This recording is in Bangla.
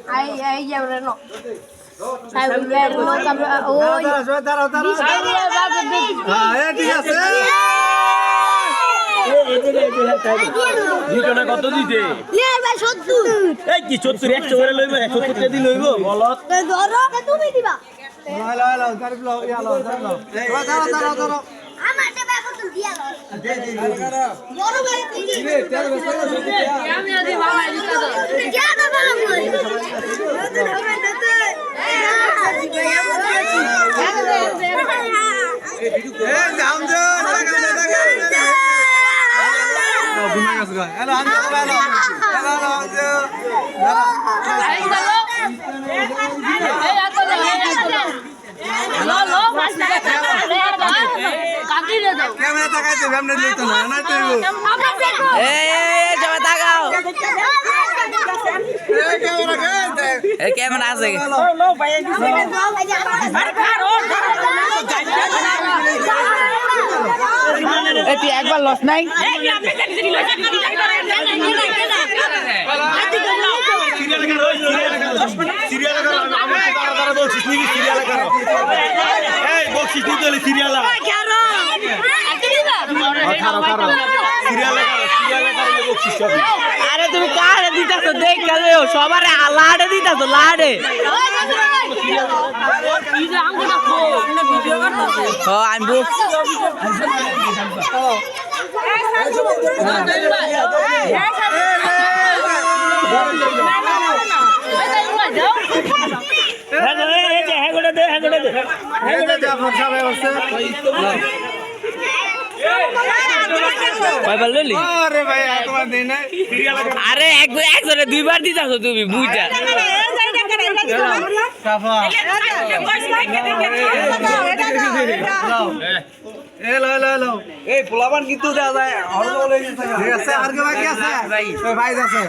Ai giờ rồi nó. Sai về nó cầm ôi. দাঁড়াও ঠিক আছে লিটনা কত দিতে লে ভাই 70 এই কি 70 100 করে লইব 170 টাকা দি লইব বলত ধরো তুমি দিবা লাও তারিফ লাও ইয়া লাও দাঁড়াও আমার টাকা কত দিয়া লও বড় ভাই দিবি তেল বসে আমি আদি বাবা দিতা দাও क्या ना বলো মই कैमरा আছে এটি একবার লস নাই সিরিয়াল করো আমরা তারা বলছিস নি সিরিয়াল করো এই বকশিস দিতে হলে সিরিয়াল আরে তুমি কারে দিতাছো দেখ গেলে সবারে লাড়ে দিতাছো লাড়ে ও আমি বুক আরে একজনে দুইবার দিতাছো তুমি বুঝা এই পোলাবান কিন্তু দেওয়া যায় ঠিক আছে আর কি বাকি আছে ভাই আছে